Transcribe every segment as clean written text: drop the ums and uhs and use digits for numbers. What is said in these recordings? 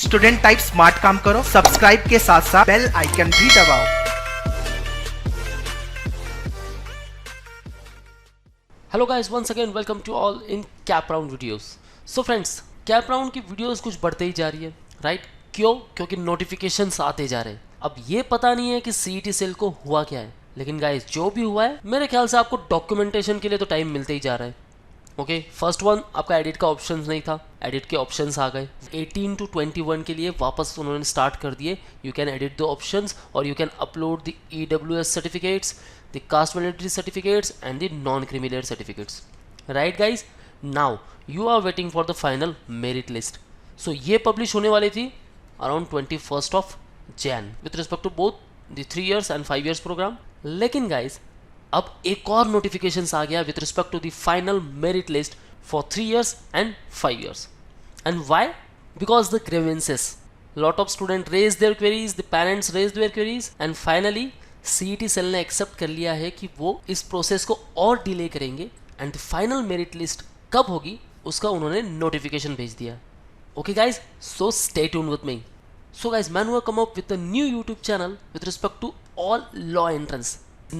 Student type smart काम करो, subscribe के साथ साथ बेल आइकन भी दबाओ। Hello guys, once again welcome to all in CAP round videos. So friends, CAP round की वीडियोस कुछ बढ़ते ही जा रही है, राइट? क्यों? क्योंकि नोटिफिकेशंस आते जा रहे हैं। अब ये पता नहीं है कि सीईटी सेल को हुआ क्या है, लेकिन गाइस जो भी हुआ है मेरे ख्याल से आपको डॉक्यूमेंटेशन के लिए तो टाइम मिलते ही जा रहा है। ओके, फर्स्ट वन, आपका एडिट का ऑप्शंस नहीं था, एडिट के ऑप्शंस आ गए। 18 to 21 के लिए वापस उन्होंने स्टार्ट कर दिए। You can edit the options और you can upload the EWS certificates, the caste validity certificates and the non creamy layer certificates. Right guys, now you are waiting for the final merit list. So ये publish होने वाली थी around 21st of Jan with respect to both the 3 years and 5 years program. लेकिन guys अब एक और notifications आ गया with respect to the final merit list for 3 years and 5 years. And why? Because the grievances. Lot of students raised their queries, the parents raised their queries, and finally CET cell ने accept कर लिया है कि वो इस process को और delay करेंगे and the final merit list कब होगी उसका उन्होंने नोटिफिकेशन भेज दिया। Okay guys, so stay tuned with me. So guys, Manua come up with a new YouTube channel with respect to all law entrance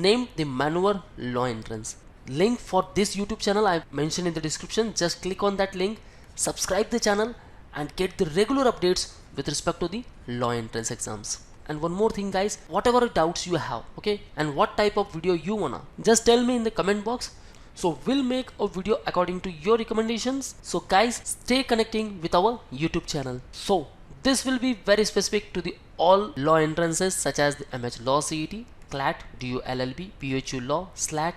named the Manua Law Entrance. Link for this YouTube channel I mentioned in the description. Just click on that link, subscribe the channel and get the regular updates with respect to the law entrance exams. And one more thing guys, whatever doubts you have, okay, and what type of video you wanna, just tell me in the comment box. So we'll make a video according to your recommendations. So guys, stay connecting with our YouTube channel. So this will be very specific to the all law entrances such as the MH Law CET, CLAT, DU LLB, PHU Law, SLAT,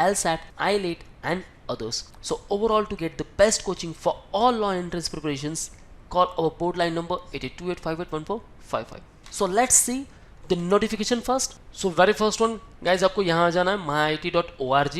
LSAT, ILAT and others. So overall, to get the best coaching for all law entrance preparations, call our board line number 8285814555. So let's see the notification first. So very first one guys, आपको यहाँ आ जाना है myit.org.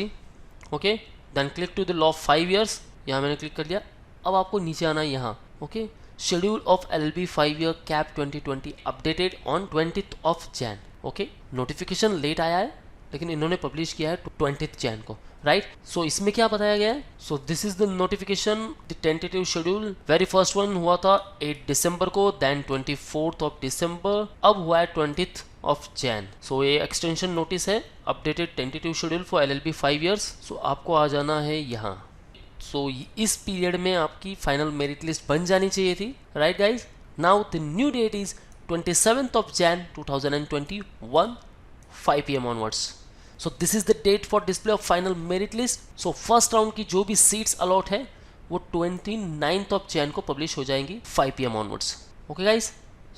okay, then click to the law 5 years. यहाँ मैंने click कर लिया। अब आपको नीचे आना है यहाँ। okay, Schedule of LLB 5-year CAP 2020 updated on 20th of Jan. Okay, notification late आया है लेकिन इन्होंने पब्लिश किया है 20th Jan को, राइट? सो इसमें क्या बताया गया है? सो this is the notification, the tentative schedule. Very first one हुआ था 8 दिसंबर को, देन 24th of December, अब हुआ है 20th of Jan. सो ये एक्सटेंशन नोटिस है, updated tentative schedule for LLB 5 years. सो आपको आ जाना है यहाँ। सो इस पीरियड में आपकी फाइनल मेरिट लिस्ट बन जानी चाहिए थी, right guys? Now the new date is 27th of Jan 2021, 5 PM onwards. So this is the date for display of final merit list. So first round की जो भी सीट्स अलॉट है वो 29th of Jan को publish हो जाएंगी 5 PM onwards. Okay guys,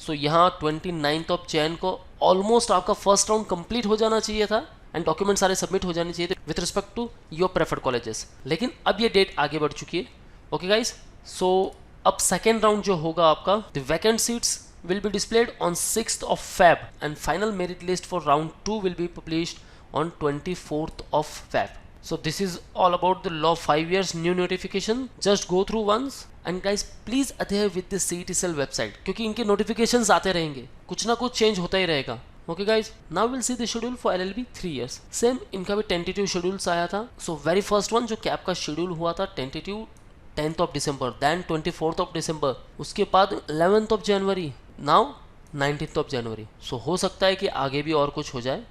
सो यहाँ 29th of Jan को ऑलमोस्ट आपका फर्स्ट राउंड कंप्लीट हो जाना चाहिए था एंड डॉक्यूमेंट सारे सबमिट हो जाने चाहिए थे with respect to your preferred colleges, लेकिन अब ये डेट आगे बढ़ चुकी है। ओके गाइज, सो अब सेकेंड राउंड जो होगा आपका, the vacant seats will be displayed on 6th of Feb and final merit list for round 2 will be published on 24th of Feb. So this is all about the law 5 years new notification. Just go through once and guys please adhere with the CET cell website क्योंकि इनके notifications आते रहेंगे, कुछ ना कुछ change होता ही रहेगा। Okay guys, now will see the schedule for LLB 3 years. Same इनका भी टेंटेटिव शेड्यूल्स आया था। सो वेरी फर्स्ट वन जो कैप का शेड्यूल हुआ था tentative 10th of December, then 24th of December, उसके बाद 11th of January, now 19th of January. So हो सकता है कि आगे भी और कुछ हो जाए।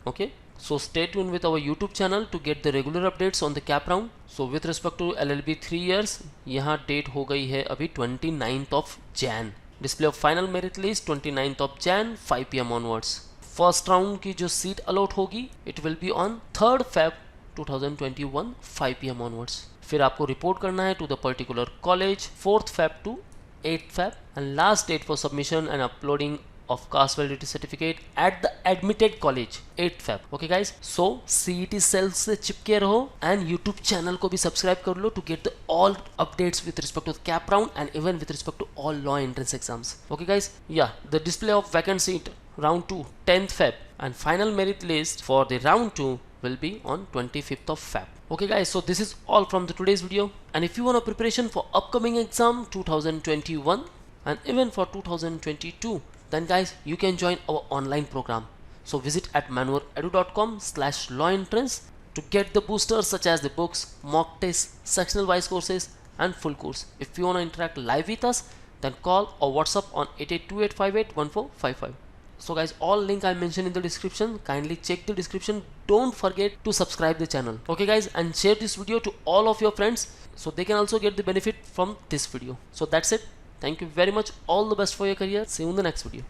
Okay, so stay tune with our YouTube channel to get the regular updates on the CAP round. So with respect to LLB 3 years, यहाँ डेट हो गई है अभी 29th of Jan. Display of final merit list 29th of Jan, 5 PM onwards. First round की जो seat allot होगी it will be on 3rd Feb 2021, 5 PM onwards. फिर आपको रिपोर्ट करना है to the particular college 4th Feb to 8th Feb and last date for submission and uploading of caste validity certificate at the admitted college 8th Feb. Okay guys, so CET cells से चिपके रहो and YouTube channel को भी subscribe कर लो to get the all updates with respect to the cap round and even with respect to all law entrance exams. Okay guys, yeah, the display of vacant seat round 2 10th Feb and final merit list for the round 2 will be on 25th of Feb. Okay guys, so this is all from the today's video, and if you want a preparation for upcoming exam 2021 and even for 2022, then guys you can join our online program. So visit at manuaredu.com/law entrance to get the boosters such as the books, mock tests, sectional wise courses and full course. If you want to interact live with us, then call or WhatsApp on 8828581455. So guys, all link I mentioned in the description. Kindly check the description. Don't forget to subscribe the channel. Okay guys, and share this video to all of your friends so they can also get the benefit from this video. So that's it. Thank you very much. All the best for your career. See you in the next video.